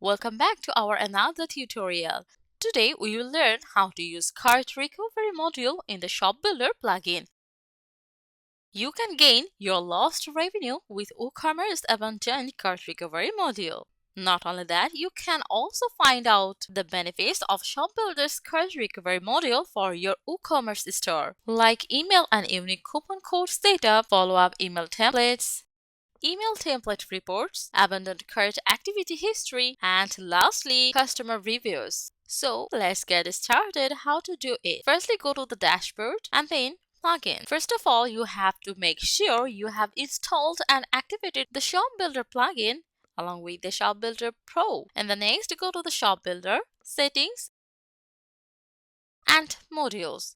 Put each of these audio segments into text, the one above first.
Welcome back to our another tutorial. Today we will learn how to use cart recovery module in the ShopBuilder plugin. You can gain your lost revenue with WooCommerce abandoned cart recovery module. Not only that, you can also find out the benefits of ShopBuilder's cart recovery module for your WooCommerce store, like email and unique coupon code setup, follow-up email templates, email template reports, abandoned cart activity history, and lastly, customer reviews. So let's get started how to do it. Firstly, go to the dashboard and then plugin. First of all, you have to make sure you have installed and activated the ShopBuilder plugin along with the ShopBuilder Pro. And the next, go to the ShopBuilder settings and modules.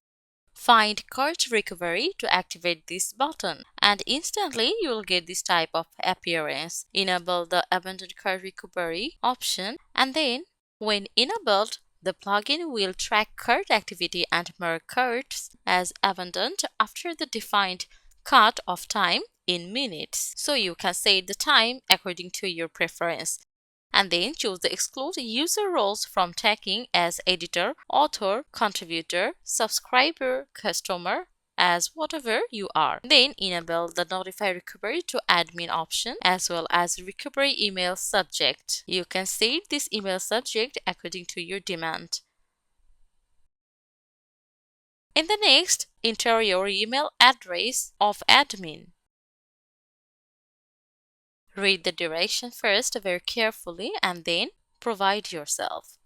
Find Cart Recovery to activate this button and instantly you will get this type of appearance. Enable the Abandoned Cart Recovery option and then when enabled, the plugin will track cart activity and mark carts as abandoned after the defined cut-off time in minutes. So you can set the time according to your preference. And then choose the exclude user roles from tagging as editor, author, contributor, subscriber, customer, as whatever you are. Then enable the notify recovery to admin option as well as recovery email subject. You can set this email subject according to your demand. In the next, enter your email address of admin. Read the direction first very carefully and then provide yourself.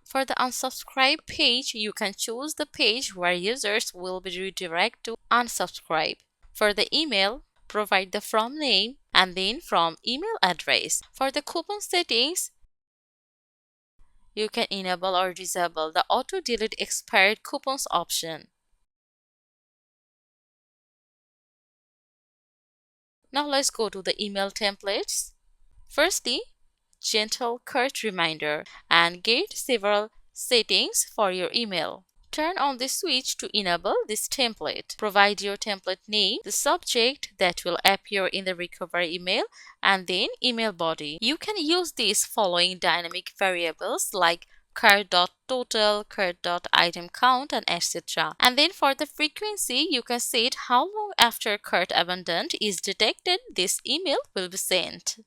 For the unsubscribe page, you can choose the page where users will be redirected to unsubscribe. For the email, provide the from name and then from email address. For the coupon settings, you can enable or disable the auto delete expired coupons option. Now let's go to the email templates. Firstly, gentle cart reminder and get several settings for your email. Turn on the switch to enable this template. Provide your template name, the subject that will appear in the recovery email, and then email body. You can use these following dynamic variables like cart.total, cart.item count, and etc. And then for the frequency, you can set how long after cart abandoned is detected this email will be sent.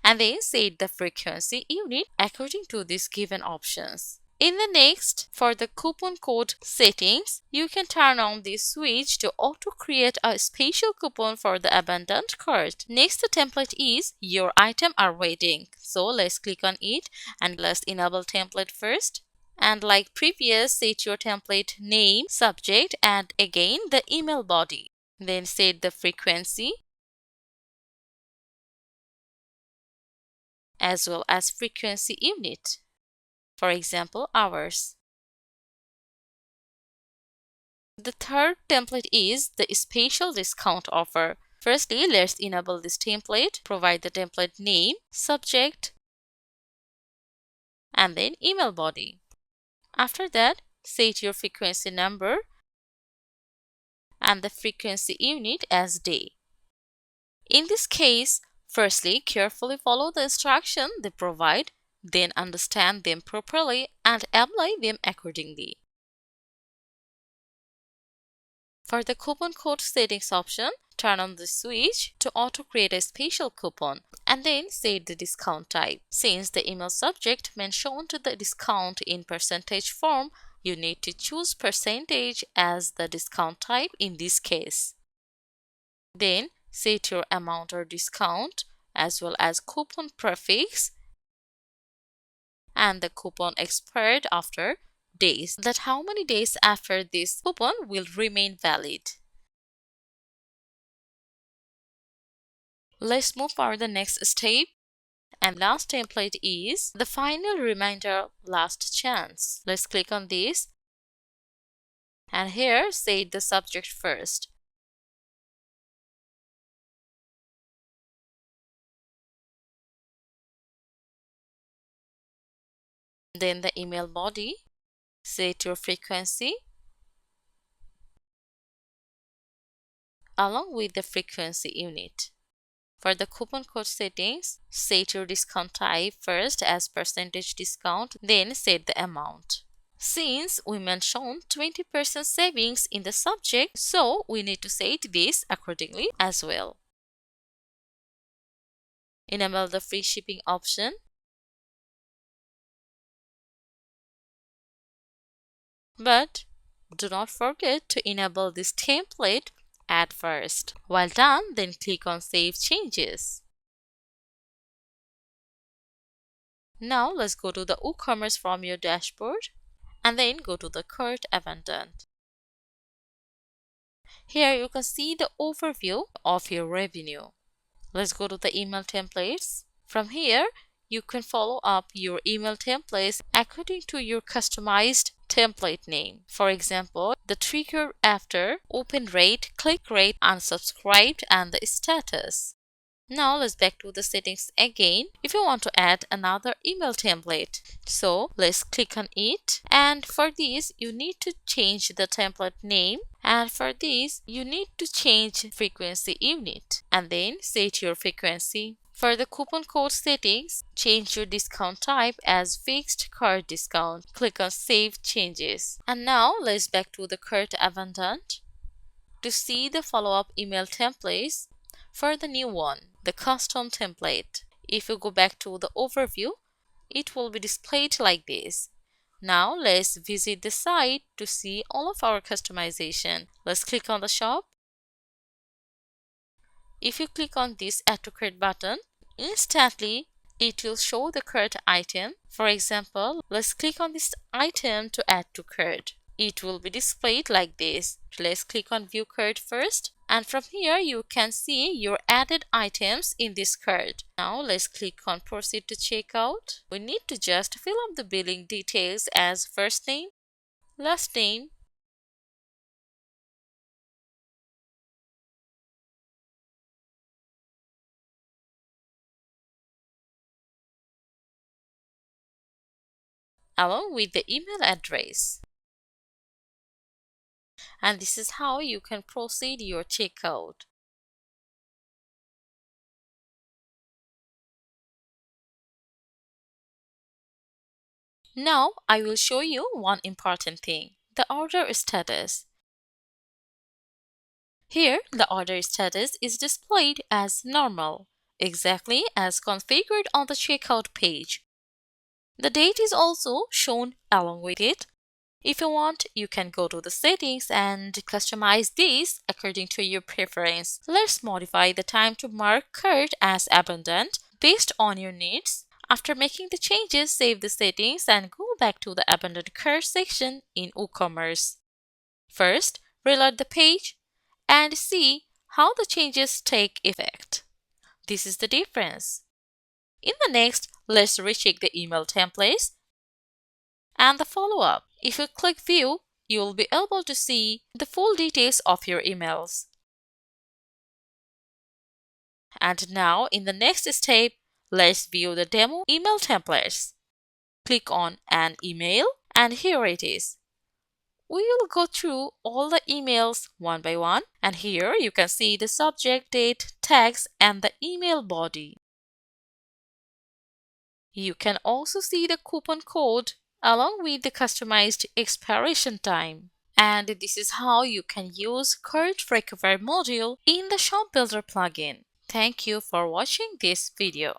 And then set the frequency unit according to these given options. In the next, for the coupon code settings, you can turn on the switch to auto-create a special coupon for the abandoned cart. Next, the template is your item are waiting. So let's click on it and let's enable template first. And like previous, set your template name, subject, and again the email body. Then set the frequency as well as frequency unit, for example, hours. The third template is the special discount offer. Firstly, let's enable this template, provide the template name, subject, and then email body. After that, set your frequency number and the frequency unit as day. In this case, firstly, carefully follow the instruction they provide, then understand them properly and apply them accordingly. For the coupon code settings option, turn on the switch to auto-create a special coupon and then set the discount type. Since the email subject mentioned the discount in percentage form, you need to choose percentage as the discount type in this case. Then set your amount or discount as well as coupon prefix and the coupon expired after days, that how many days after this coupon will remain valid. Let's move for the next step. And last template is the final reminder last chance. Let's click on this and here set the subject first. Then the email body, set your frequency along with the frequency unit. For the coupon code settings, set your discount type first as percentage discount, then set the amount. Since we mentioned 20% savings in the subject, so we need to set this accordingly as well. Enable the free shipping option. But do not forget to enable this template at first. While done, then click on Save Changes. Now let's go to the WooCommerce from your dashboard and then go to the cart abandoned. Here you can see the overview of your revenue. Let's go to the email templates. From here, you can follow up your email templates according to your customized template name. For example, the trigger after, open rate, click rate, unsubscribed, and the status. Now let's back to the settings again if you want to add another email template. So let's click on it, and for this you need to change the template name, and for this you need to change frequency unit and then set your frequency. For the coupon code settings, change your discount type as fixed cart discount. Click on Save Changes. And now let's back to the cart abandoned to see the follow-up email templates for the new one, the custom template. If you go back to the overview, it will be displayed like this. Now let's visit the site to see all of our customization. Let's click on the shop. If you click on this Add to Cart button, instantly it will show the cart item. For example, let's click on this item to add to cart. It will be displayed like this. Let's click on View Cart first, and from here you can see your added items in this cart. Now let's click on Proceed to Checkout. We need to just fill up the billing details as first name, last name, along with the email address. And this is how you can proceed your checkout. Now I will show you one important thing, the order status. Here the order status is displayed as normal, exactly as configured on the checkout page. The date is also shown along with it. If you want, you can go to the settings and customize these according to your preference. Let's modify the time to mark cart as abandoned based on your needs. After making the changes, save the settings and go back to the abandoned cart section in WooCommerce. First, reload the page and see how the changes take effect. This is the difference. In the next, let's recheck the email templates and the follow-up. If you click View, you will be able to see the full details of your emails. And now, in the next step, let's view the demo email templates. Click on An Email, and here it is. We will go through all the emails one by one, and here you can see the subject, date, tags, and the email body. You can also see the coupon code along with the customized expiration time. And this is how you can use Cart Recovery module in the ShopBuilder plugin. Thank you for watching this video.